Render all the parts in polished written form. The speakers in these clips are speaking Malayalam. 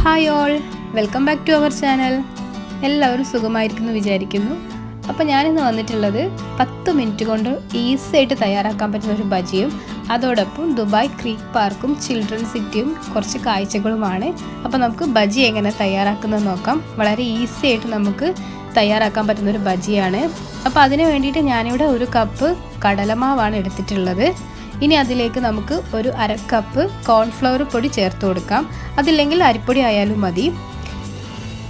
Hi all, welcome back to our channel. എല്ലാവരും സുഖമായിരിക്കുന്നു വിചാരിക്കുന്നു. അപ്പോൾ ഞാനിന്ന് വന്നിട്ടുള്ളത് 10 മിനിറ്റ് കൊണ്ട് ഈസി ആയിട്ട് തയ്യാറാക്കാൻ പറ്റുന്ന ഒരു ബജിയും അതോടൊപ്പം ദുബായ് ക്രീക്ക് പാർക്കും ചിൽഡ്രൻ സിറ്റിയും കുറച്ച് കാഴ്ചകളുമാണ്. അപ്പോൾ നമുക്ക് ബജി എങ്ങനെ തയ്യാറാക്കുന്നത് നോക്കാം. വളരെ ഈസി ആയിട്ട് നമുക്ക് തയ്യാറാക്കാൻ പറ്റുന്നൊരു ബജിയാണ്. അപ്പോൾ അതിന് വേണ്ടിയിട്ട് ഞാനിവിടെ 1 കപ്പ് കടലമാവാണ് എടുത്തിട്ടുള്ളത്. ഇനി അതിലേക്ക് നമുക്ക് ഒരു 1/2 കപ്പ് കോൺഫ്ലവർ പൊടി ചേർത്ത് കൊടുക്കാം. അതില്ലെങ്കിൽ അരിപ്പൊടി ആയാലും മതി.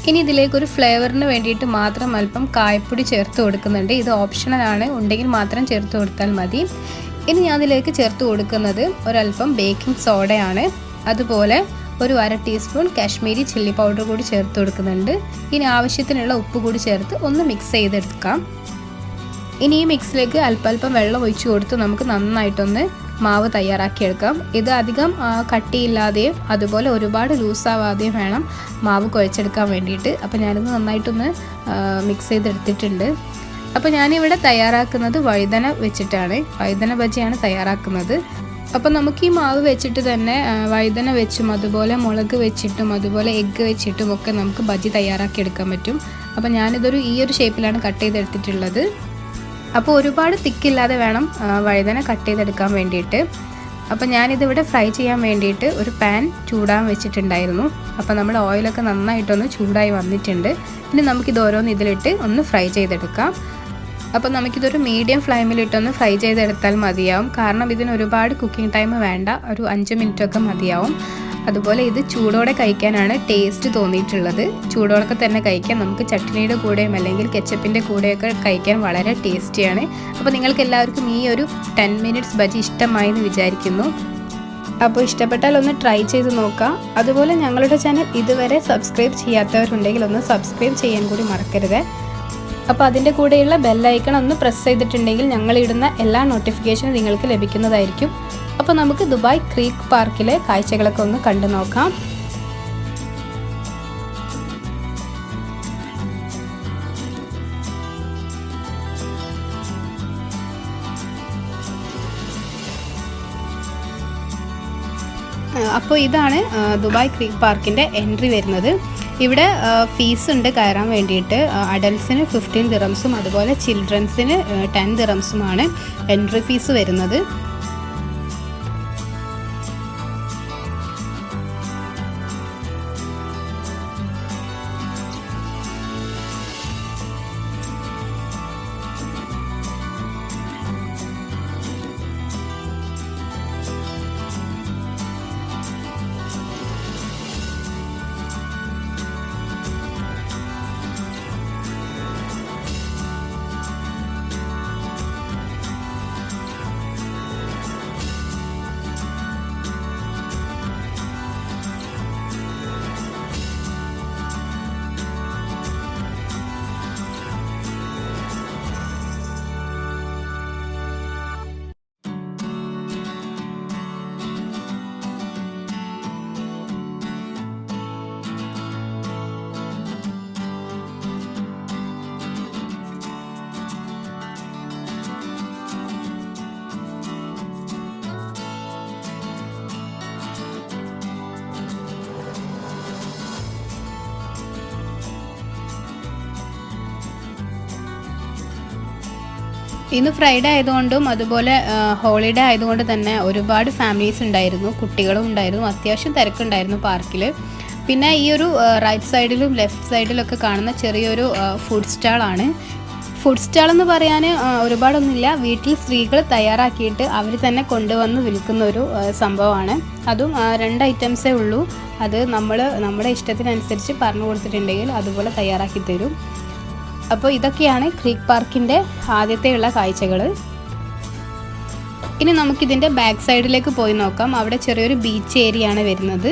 ഇനി ഇതിലേക്കൊരു ഫ്ലേവറിന് വേണ്ടിയിട്ട് മാത്രം അല്പം കായപ്പൊടി ചേർത്ത് കൊടുക്കുന്നുണ്ട്. ഇത് ഓപ്ഷണലാണ്, ഉണ്ടെങ്കിൽ മാത്രം ചേർത്ത് കൊടുത്താൽ മതി. ഇനി ഞാൻ അതിലേക്ക് ചേർത്ത് കൊടുക്കുന്നത് ഒരല്പം ബേക്കിംഗ് സോഡയാണ്. അതുപോലെ ഒരു 1/2 ടീസ്പൂൺ കാശ്മീരി ചില്ലി പൗഡർ കൂടി ചേർത്ത് കൊടുക്കുന്നുണ്ട്. ഇനി ആവശ്യത്തിനുള്ള ഉപ്പ് കൂടി ചേർത്ത് ഒന്ന് മിക്സ് ചെയ്തെടുക്കാം. ഇനി ഈ മിക്സിലേക്ക് അല്പം വെള്ളം ഒഴിച്ചു കൊടുത്ത് നമുക്ക് നന്നായിട്ടൊന്ന് മാവ് തയ്യാറാക്കിയെടുക്കാം. ഇത് അധികം കട്ടിയില്ലാതെയും അതുപോലെ ഒരുപാട് ലൂസാവാതെയും വേണം മാവ് കുഴച്ചെടുക്കാൻ വേണ്ടിയിട്ട്. അപ്പോൾ ഞാനിത് നന്നായിട്ടൊന്ന് മിക്സ് ചെയ്തെടുത്തിട്ടുണ്ട്. അപ്പോൾ ഞാനിവിടെ തയ്യാറാക്കുന്നത് വഴുതന വെച്ചിട്ടാണ്. വഴുതന ബജിയാണ് തയ്യാറാക്കുന്നത്. അപ്പോൾ നമുക്ക് ഈ മാവ് വെച്ചിട്ട് തന്നെ വഴുതന വെച്ചും അതുപോലെ മുളക് വെച്ചിട്ടും അതുപോലെ എഗ്ഗ് വെച്ചിട്ടും ഒക്കെ നമുക്ക് ബജി തയ്യാറാക്കിയെടുക്കാൻ പറ്റും. അപ്പോൾ ഞാനിതൊരു ഈ ഒരു ഷേപ്പിലാണ് കട്ട് ചെയ്തെടുത്തിട്ടുള്ളത്. അപ്പോൾ ഒരുപാട് തിക്കില്ലാതെ വേണം വഴുതന കട്ട് ചെയ്തെടുക്കാൻ വേണ്ടിയിട്ട്. അപ്പോൾ ഞാനിതിവിടെ ഫ്രൈ ചെയ്യാൻ വേണ്ടിയിട്ട് ഒരു പാൻ ചൂടാൻ വെച്ചിട്ടുണ്ടായിരുന്നു. അപ്പോൾ നമ്മുടെ ഓയിലൊക്കെ നന്നായിട്ടൊന്ന് ചൂടായി വന്നിട്ടുണ്ട്. ഇനി നമുക്കിത് ഓരോന്ന് ഇതിലിട്ട് ഒന്ന് ഫ്രൈ ചെയ്തെടുക്കാം. അപ്പോൾ നമുക്കിതൊരു മീഡിയം ഫ്ലെയിമിലിട്ടൊന്ന് ഫ്രൈ ചെയ്തെടുത്താൽ മതിയാവും. കാരണം ഇതിന് ഒരുപാട് കുക്കിംഗ് ടൈം വേണ്ട, ഒരു 5 മിനിറ്റൊക്കെ മതിയാവും. അതുപോലെ ഇത് ചൂടോടെ കഴിക്കാനാണ് ടേസ്റ്റ് തോന്നിയിട്ടുള്ളത്. ചൂടോടൊക്കെ തന്നെ കഴിക്കാൻ, നമുക്ക് ചട്നിയുടെ കൂടെയും അല്ലെങ്കിൽ കെച്ചപ്പിൻ്റെ കൂടെയൊക്കെ കഴിക്കാൻ വളരെ ടേസ്റ്റിയാണ്. അപ്പോൾ നിങ്ങൾക്ക് എല്ലാവർക്കും ഈ ഒരു 10 മിനിറ്റ്സ് ബജി ഇഷ്ടമായി എന്ന് വിചാരിക്കുന്നു. അപ്പോൾ ഇഷ്ടപ്പെട്ടാൽ ഒന്ന് ട്രൈ ചെയ്ത് നോക്കാം. അതുപോലെ ഞങ്ങളുടെ ചാനൽ ഇതുവരെ സബ്സ്ക്രൈബ് ചെയ്യാത്തവരുണ്ടെങ്കിൽ ഒന്ന് സബ്സ്ക്രൈബ് ചെയ്യാൻ കൂടി മറക്കരുത്. അപ്പോൾ അതിൻ്റെ കൂടെയുള്ള ബെല്ലൈക്കൺ ഒന്ന് പ്രസ് ചെയ്തിട്ടുണ്ടെങ്കിൽ ഞങ്ങളിടുന്ന എല്ലാ നോട്ടിഫിക്കേഷനും നിങ്ങൾക്ക് ലഭിക്കുന്നതായിരിക്കും. അപ്പോൾ നമുക്ക് ദുബായ് ക്രീക്ക് പാർക്കിലെ കാഴ്ചകളൊക്കെ ഒന്ന് കണ്ടു നോക്കാം. അപ്പോൾ ഇതാണ് ദുബായ് ക്രീക്ക് പാർക്കിൻ്റെ എൻട്രി വരുന്നത്. ഇവിടെ ഫീസ് ഉണ്ട് കയറാൻ വേണ്ടിയിട്ട്. അഡൽട്ട്സിന് 15 ദിറംസും അതുപോലെ ചിൽഡ്രൻസിന് 10 ദിറംസുമാണ് എൻട്രി ഫീസ് വരുന്നത്. ഇന്ന് ഫ്രൈഡേ ആയതുകൊണ്ടും അതുപോലെ ഹോളിഡേ ആയതുകൊണ്ട് തന്നെ ഒരുപാട് ഫാമിലീസ് ഉണ്ടായിരുന്നു, കുട്ടികളും ഉണ്ടായിരുന്നു. അത്യാവശ്യം തിരക്കുണ്ടായിരുന്നു പാർക്കിൽ. പിന്നെ ഈ ഒരു റൈറ്റ് സൈഡിലും ലെഫ്റ്റ് സൈഡിലൊക്കെ കാണുന്ന ചെറിയൊരു ഫുഡ് സ്റ്റാളാണ്. ഫുഡ് സ്റ്റാൾ എന്ന് പറയാൻ ഒരുപാടൊന്നുമില്ല. വീട്ടിൽ സ്ത്രീകൾ തയ്യാറാക്കിയിട്ട് അവർ തന്നെ കൊണ്ടുവന്ന് വിൽക്കുന്ന ഒരു സംഭവമാണ്. അതും 2 ഐറ്റംസേ ഉള്ളൂ. അത് നമ്മുടെ ഇഷ്ടത്തിനനുസരിച്ച് പറഞ്ഞു കൊടുത്തിട്ടുണ്ടെങ്കിൽ അതുപോലെ തയ്യാറാക്കി തരും. അപ്പോൾ ഇതൊക്കെയാണ് ക്രീക്ക് പാർക്കിൻ്റെ ആദ്യത്തെയുള്ള കാഴ്ചകൾ. ഇനി നമുക്കിതിൻ്റെ ബാക്ക് സൈഡിലേക്ക് പോയി നോക്കാം. അവിടെ ചെറിയൊരു ബീച്ച് ഏരിയ ആണ് വരുന്നത്.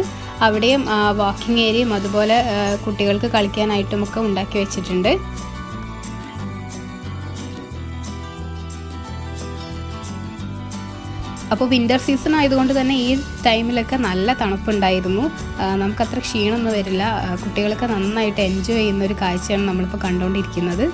അവിടെയും വാക്കിംഗ് ഏരിയയും അതുപോലെ കുട്ടികൾക്ക് കളിക്കാനായിട്ടുമൊക്കെ ഉണ്ടാക്കി വെച്ചിട്ടുണ്ട്. അപ്പോൾ വിൻ്റർ സീസൺ ആയതുകൊണ്ട് തന്നെ ഈ ടൈമിലൊക്കെ നല്ല തണുപ്പുണ്ടായിരുന്നു. നമുക്കത്ര ക്ഷീണമൊന്നും വരില്ല. കുട്ടികളൊക്കെ നന്നായിട്ട് എൻജോയ് ചെയ്യുന്നൊരു കാഴ്ചയാണ് നമ്മളിപ്പോൾ കണ്ടുകൊണ്ടിരിക്കുന്നത്.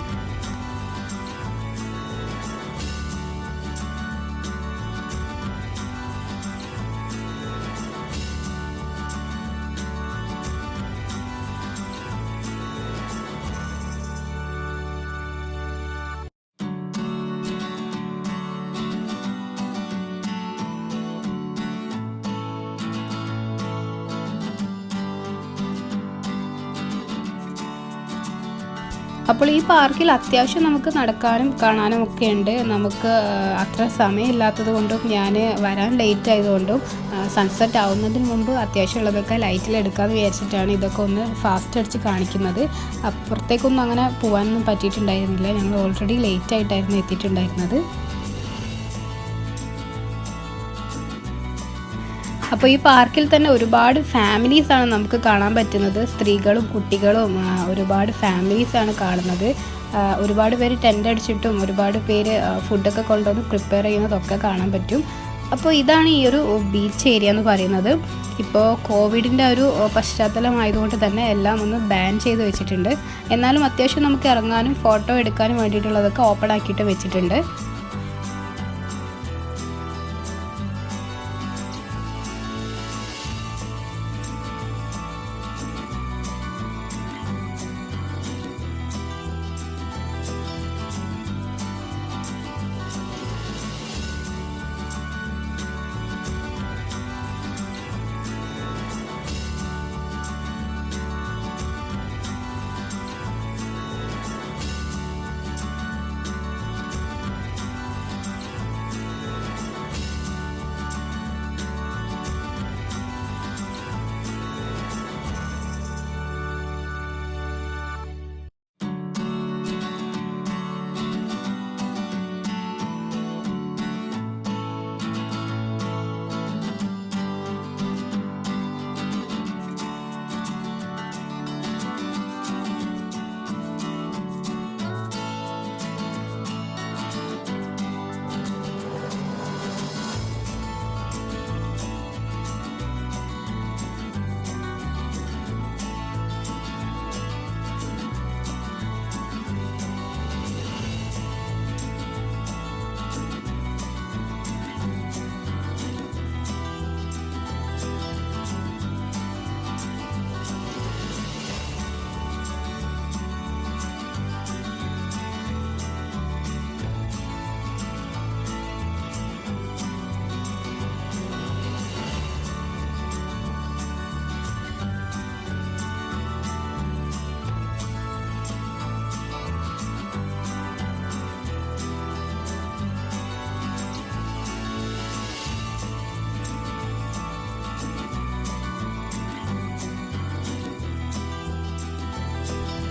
അപ്പോൾ ഈ പാർക്കിൽ അത്യാവശ്യം നമുക്ക് നടക്കാനും കാണാനും ഒക്കെ ഉണ്ട്. നമുക്ക് അത്ര സമയമില്ലാത്തത് കൊണ്ടും ഞാൻ വരാൻ ലേറ്റ് ആയതുകൊണ്ടും സൺസെറ്റ് ആവുന്നതിന് മുമ്പ് അത്യാവശ്യമുള്ളതൊക്കെ ലൈറ്റിലെടുക്കാമെന്ന് വിചാരിച്ചിട്ടാണ് ഇതൊക്കെ ഒന്ന് ഫാസ്റ്റ് അടിച്ച് കാണിക്കുന്നത്. അപ്പുറത്തേക്കൊന്നും അങ്ങനെ പോകാനൊന്നും പറ്റിയിട്ടുണ്ടായിരുന്നില്ല. ഞങ്ങൾ ഓൾറെഡി ലേറ്റ് ആയിട്ടായിരുന്നു എത്തിയിട്ടുണ്ടായിരുന്നത്. അപ്പോൾ ഈ പാർക്കിൽ തന്നെ ഒരുപാട് ഫാമിലീസാണ് നമുക്ക് കാണാൻ പറ്റുന്നത്. സ്ത്രീകളും കുട്ടികളും ഒരുപാട് ഫാമിലീസാണ് കാണുന്നത്. ഒരുപാട് പേര് ടെൻ്റ് അടിച്ചിട്ടും ഒരുപാട് പേര് ഫുഡൊക്കെ കൊണ്ടുവന്ന് പ്രിപ്പയർ ചെയ്യുന്നതൊക്കെ കാണാൻ പറ്റും. അപ്പോൾ ഇതാണ് ഈ ഒരു ബീച്ച് ഏരിയ എന്ന് പറയുന്നത്. ഇപ്പോൾ കോവിഡിൻ്റെ ഒരു പശ്ചാത്തലമായതുകൊണ്ട് തന്നെ എല്ലാം ഒന്ന് ബാൻ ചെയ്ത് വെച്ചിട്ടുണ്ട്. എന്നാലും അത്യാവശ്യം നമുക്ക് ഇറങ്ങാനും ഫോട്ടോ എടുക്കാനും വേണ്ടിയിട്ടുള്ളതൊക്കെ ഓപ്പൺ ആക്കിയിട്ട് വെച്ചിട്ടുണ്ട്.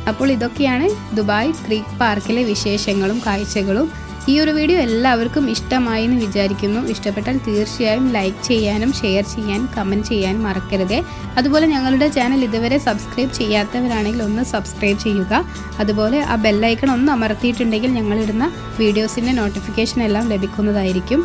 അപ്പോൾ ഇതൊക്കെയാണ് ദുബായ് ക്രീക്ക് പാർക്കിലെ വിശേഷങ്ങളും കാഴ്ചകളും. ഈ ഒരു വീഡിയോ എല്ലാവർക്കും ഇഷ്ടമായി എന്ന് വിചാരിക്കുന്നു. ഇഷ്ടപ്പെട്ടാൽ തീർച്ചയായും ലൈക്ക് ചെയ്യാനും ഷെയർ ചെയ്യാനും കമൻറ്റ് ചെയ്യാനും മറക്കരുത്. അതുപോലെ ഞങ്ങളുടെ ചാനൽ ഇതുവരെ സബ്സ്ക്രൈബ് ചെയ്യാത്തവരാണെങ്കിൽ ഒന്ന് സബ്സ്ക്രൈബ് ചെയ്യുക. അതുപോലെ ആ ബെല്ലൈക്കൺ ഒന്ന് അമർത്തിയിട്ടുണ്ടെങ്കിൽ ഞങ്ങളിടുന്ന വീഡിയോസിൻ്റെ നോട്ടിഫിക്കേഷൻ എല്ലാം ലഭിക്കുന്നതായിരിക്കും.